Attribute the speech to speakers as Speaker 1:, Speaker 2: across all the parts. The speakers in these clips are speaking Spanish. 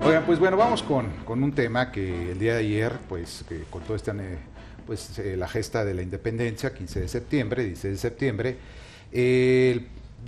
Speaker 1: Oigan, pues bueno, vamos con un tema que el día de ayer, pues, que con todo este, la gesta de la independencia, 15 de septiembre, 16 de septiembre,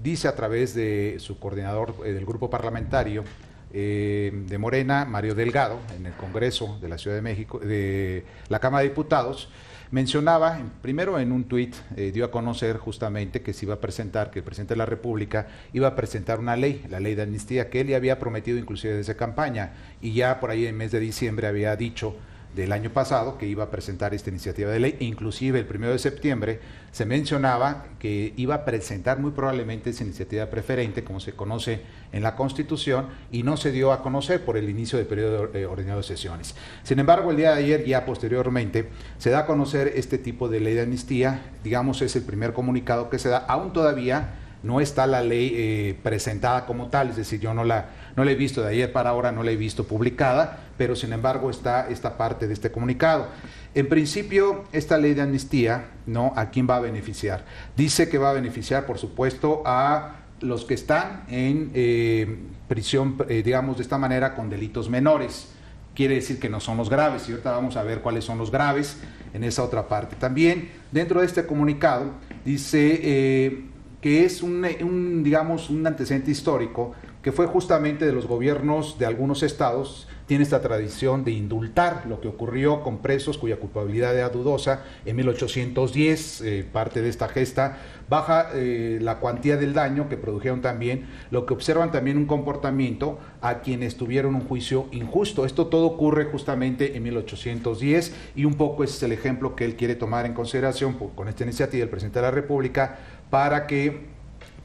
Speaker 1: dice a través de su coordinador del grupo parlamentario de Morena, Mario Delgado, en el Congreso de la Ciudad de México, de la Cámara de Diputados, mencionaba, primero en un tuit, dio a conocer justamente que se iba a presentar, que el presidente de la República iba a presentar una ley, la ley de amnistía, que él ya había prometido inclusive desde campaña, y ya por ahí en el mes de diciembre había dicho del año pasado que iba a presentar esta iniciativa de ley, inclusive el 1 de septiembre se mencionaba que iba a presentar muy probablemente esa iniciativa preferente, como se conoce en la Constitución, y no se dio a conocer por el inicio del periodo ordinario de sesiones. Sin embargo, el día de ayer, ya posteriormente, se da a conocer este tipo de ley de amnistía, digamos es el primer comunicado que se da, aún todavía no está la ley presentada como tal, es decir, yo no la he visto de ayer para ahora, no la he visto publicada, pero sin embargo está esta parte de este comunicado. En principio, esta ley de amnistía, ¿no? ¿A quién va a beneficiar? Dice que va a beneficiar, por supuesto, a los que están en prisión, digamos de esta manera, con delitos menores. Quiere decir que no son los graves, y ahorita vamos a ver cuáles son los graves en esa otra parte. También, dentro de este comunicado, dice que es digamos, un antecedente histórico que fue justamente de los gobiernos de algunos estados, tiene esta tradición de indultar lo que ocurrió con presos cuya culpabilidad era dudosa en 1810, parte de esta gesta, baja la cuantía del daño que produjeron también, lo que observan también un comportamiento a quienes tuvieron un juicio injusto. Esto todo ocurre justamente en 1810 y un poco ese es el ejemplo que él quiere tomar en consideración con esta iniciativa del presidente de la República para que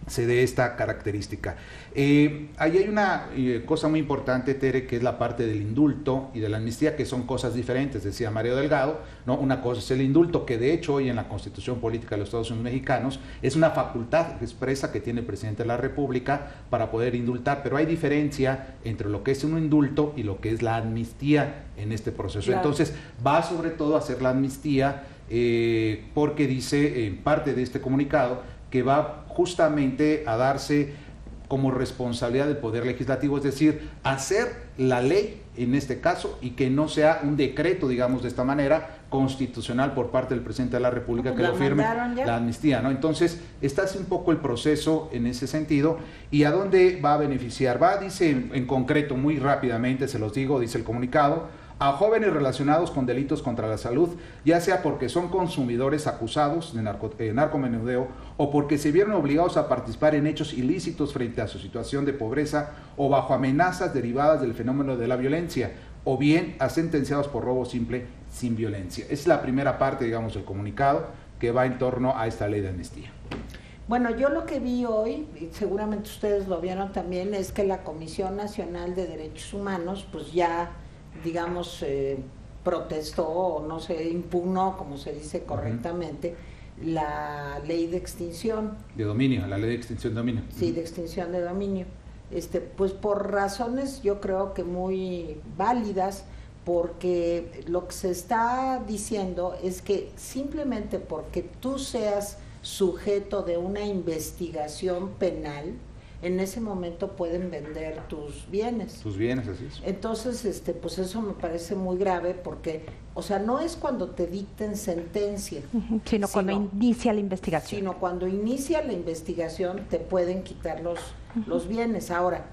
Speaker 1: se dé esta característica. Ahí hay una cosa muy importante, Tere, que es la parte del indulto y de la amnistía, que son cosas diferentes, decía Mario Delgado, ¿no? Una cosa es el indulto, que de hecho hoy en la Constitución Política de los Estados Unidos Mexicanos es una facultad expresa que tiene el presidente de la República para poder indultar, pero hay diferencia entre lo que es un indulto y lo que es la amnistía en este proceso. Claro. Entonces va sobre todo a hacer la amnistía porque dice en parte de este comunicado que va justamente a darse como responsabilidad del Poder Legislativo, es decir, hacer la ley en este caso y que no sea un decreto, digamos de esta manera, constitucional por parte del presidente de la República que lo firme la amnistía, ¿no? Entonces, está así un poco el proceso en ese sentido. ¿Y a dónde va a beneficiar? Va, dice en concreto, muy rápidamente, se los digo, dice el comunicado, a jóvenes relacionados con delitos contra la salud, ya sea porque son consumidores acusados de narcomenudeo o porque se vieron obligados a participar en hechos ilícitos frente a su situación de pobreza o bajo amenazas derivadas del fenómeno de la violencia, o bien a sentenciados por robo simple sin violencia. Es la primera parte, digamos, del comunicado que va en torno a esta ley de amnistía.
Speaker 2: Bueno, yo lo que vi hoy, y seguramente ustedes lo vieron también, es que la Comisión Nacional de Derechos Humanos, pues ya digamos, protestó o no se impugnó, como se dice correctamente, la ley de extinción.
Speaker 1: De dominio, la ley de extinción de dominio.
Speaker 2: Sí, de extinción de dominio. Pues por razones yo creo que muy válidas, porque lo que se está diciendo es que simplemente porque tú seas sujeto de una investigación penal, en ese momento pueden vender tus bienes.
Speaker 1: Tus bienes, así es.
Speaker 2: Entonces, pues eso me parece muy grave porque, o sea, no es cuando te dicten sentencia.
Speaker 3: Sino cuando inicia la investigación.
Speaker 2: Sino cuando inicia la investigación te pueden quitar los bienes. Ahora,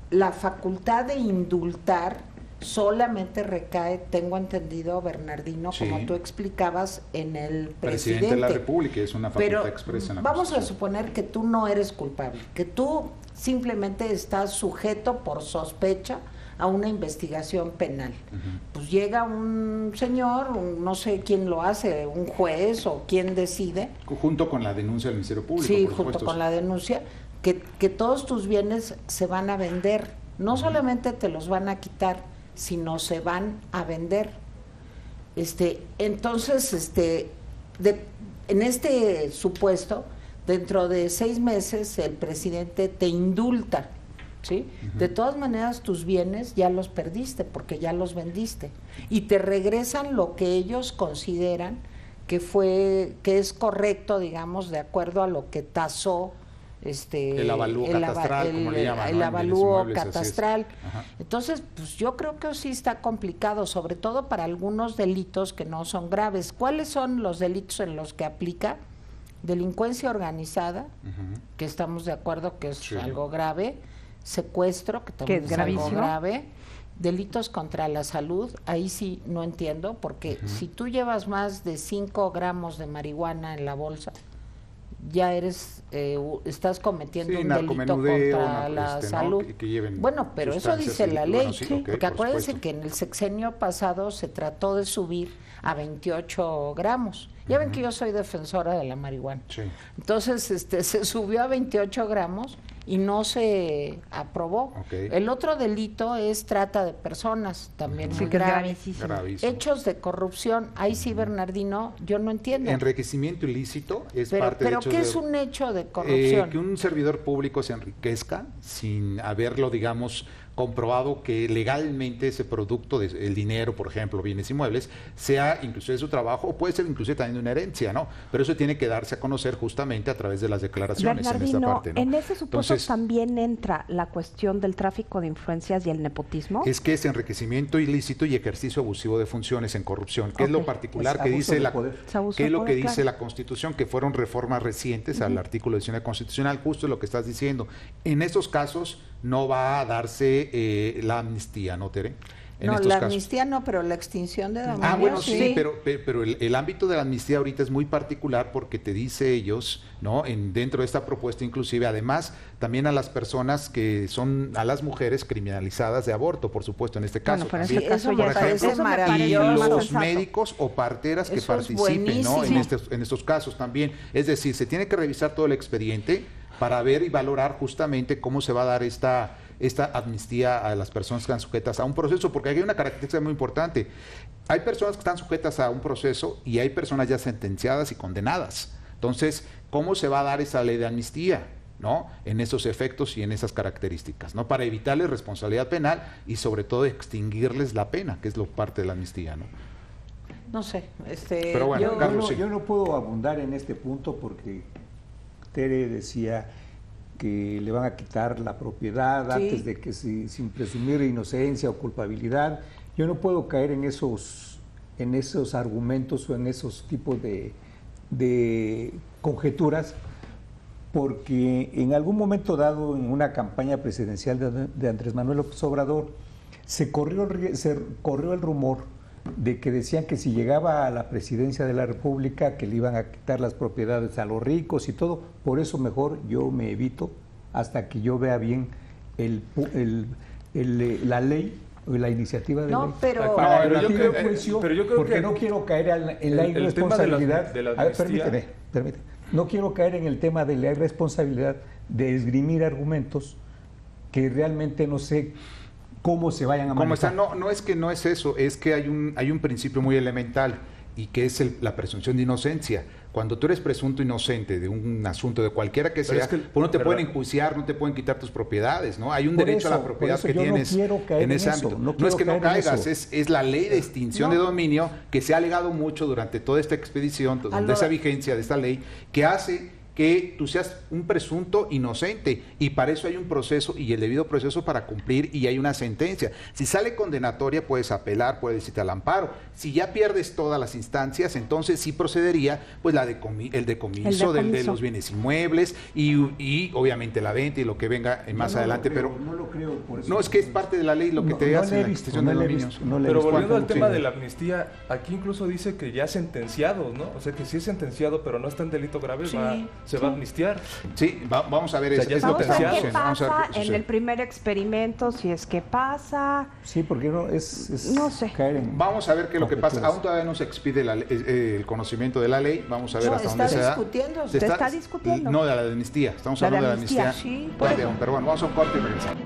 Speaker 2: la facultad de indultar solamente recae, tengo entendido, Bernardino, sí, como tú explicabas, en el presidente
Speaker 1: de la República, es una facultad expresa en la
Speaker 2: vamos a suponer que tú no eres culpable, que tú simplemente estás sujeto por sospecha a una investigación penal. Pues llega un señor, no sé quién lo hace, un juez o quién decide.
Speaker 1: Junto con la denuncia del Ministerio Público.
Speaker 2: Sí, junto con la denuncia, que todos tus bienes se van a vender. No solamente te los van a quitar, sino se van a vender. Entonces, en este supuesto, dentro de 6 meses el presidente te indulta, ¿sí? De todas maneras tus bienes ya los perdiste porque ya los vendiste y te regresan lo que ellos consideran que es correcto, digamos, de acuerdo a lo que tasó
Speaker 1: el avalúo catastral, como le llaman,
Speaker 2: el
Speaker 1: ¿no?
Speaker 2: avalúo catastral. Entonces, pues yo creo que sí está complicado, sobre todo para algunos delitos que no son graves. ¿Cuáles son los delitos en los que aplica? Delincuencia organizada, que estamos de acuerdo que es algo grave, secuestro, que también es algo grave, delitos contra la salud, ahí sí no entiendo, porque si tú llevas más de 5 gramos de marihuana en la bolsa, ya estás cometiendo un delito contra la salud.
Speaker 1: ¿no? que
Speaker 2: bueno, pero eso dice la ley, porque acuérdense
Speaker 1: supuesto.
Speaker 2: que en el sexenio pasado se trató de subir a 28 gramos. Ya ven que yo soy defensora de la marihuana.
Speaker 1: Sí.
Speaker 2: Entonces, se subió a 28 gramos y no se aprobó. El otro delito es trata de personas, también muy grave.
Speaker 1: Gravísimo.
Speaker 2: Hechos de corrupción, ahí sí, Bernardino, yo no entiendo.
Speaker 1: Enriquecimiento ilícito es parte de hechos
Speaker 2: ¿qué es un hecho de corrupción?
Speaker 1: Que un servidor público se enriquezca sin haberlo, digamos, comprobado que legalmente ese producto, el dinero, por ejemplo, bienes inmuebles, sea inclusive de su trabajo o puede ser inclusive también de una herencia, ¿no? Pero eso tiene que darse a conocer justamente a través de las declaraciones
Speaker 3: Bernardino,
Speaker 1: en esta parte, ¿no?
Speaker 3: En ese supuesto también entra la cuestión del tráfico de influencias y el nepotismo.
Speaker 1: Es que es enriquecimiento ilícito y ejercicio abusivo de funciones en corrupción, que es lo particular que dice dice la Constitución, que fueron reformas recientes al artículo 19 constitucional, justo lo que estás diciendo. En estos casos no va a darse la amnistía, ¿no, Tere?
Speaker 2: No, la amnistía no, pero la extinción de dominio.
Speaker 1: Bueno, sí, pero el ámbito de la amnistía ahorita es muy particular porque te dice ellos, ¿no? Dentro de esta propuesta inclusive, además, también a las personas que son, a las mujeres criminalizadas de aborto, por supuesto, en este caso.
Speaker 3: Bueno, pero en este caso ya
Speaker 1: por ejemplo,
Speaker 2: y
Speaker 1: los médicos o parteras que participen, ¿no? En estos casos también. Es decir, se tiene que revisar todo el expediente para ver y valorar justamente cómo se va a dar esta amnistía a las personas que están sujetas a un proceso, porque hay una característica muy importante. Hay personas que están sujetas a un proceso y hay personas ya sentenciadas y condenadas. Entonces, ¿cómo se va a dar esa ley de amnistía, ¿no? En esos efectos y en esas características, ¿no? Para evitarles responsabilidad penal y sobre todo extinguirles la pena, que es lo parte de la amnistía, ¿no?
Speaker 2: No sé,
Speaker 1: pero bueno, Carlos,
Speaker 4: yo no puedo abundar en este punto porque Tere decía que le van a quitar la propiedad antes de que sin presumir inocencia o culpabilidad. Yo no puedo caer en esos argumentos o en esos tipos de conjeturas, porque en algún momento dado en una campaña presidencial de Andrés Manuel López Obrador se corrió el rumor de que decían que si llegaba a la presidencia de la República que le iban a quitar las propiedades a los ricos y todo. Por eso mejor yo me evito hasta que yo vea bien la ley o la iniciativa de ley.
Speaker 2: Pero
Speaker 4: yo creo porque no quiero caer en la irresponsabilidad. Permíteme. No quiero caer en el tema de la irresponsabilidad de esgrimir argumentos que realmente no sé cómo se vayan a manejar.
Speaker 1: No es que no es eso, es que hay un principio muy elemental y que es la presunción de inocencia. Cuando tú eres presunto inocente de un asunto de cualquiera que sea, pues no te pueden enjuiciar, no te pueden quitar tus propiedades, ¿no? Hay un derecho a la propiedad que tienes en ese ámbito. No es que no caigas, es la ley de extinción de dominio que se ha alegado mucho durante toda esta expedición, de esa vigencia de esta ley, que hace que tú seas un presunto inocente y para eso hay un proceso y el debido proceso para cumplir y hay una sentencia. Si sale condenatoria puedes apelar, puedes irte al amparo. Si ya pierdes todas las instancias, entonces sí procedería pues el decomiso de los bienes inmuebles y obviamente la venta y lo que venga más adelante. Pero
Speaker 4: no lo creo por eso.
Speaker 1: No, es que es parte de la ley lo que te hace la extinción de dominios.
Speaker 5: Pero volviendo al tema de la amnistía, aquí incluso dice que ya sentenciado, ¿no? O sea que sí es sentenciado, pero no está en delito grave, se va a amnistiar.
Speaker 1: Sí, vamos a ver eso.
Speaker 3: Vamos a ver qué pasa en el primer experimento, si es que pasa.
Speaker 4: Sí, porque no sé.
Speaker 1: Vamos a ver qué es lo que pasa. Aún todavía no se expide el conocimiento de la ley. Vamos a ver hasta dónde se da.
Speaker 2: ¿Se está discutiendo?
Speaker 1: No, de la amnistía. Estamos hablando de la amnistía.
Speaker 2: Sí,
Speaker 1: pero bueno, vamos a un corte y regresamos.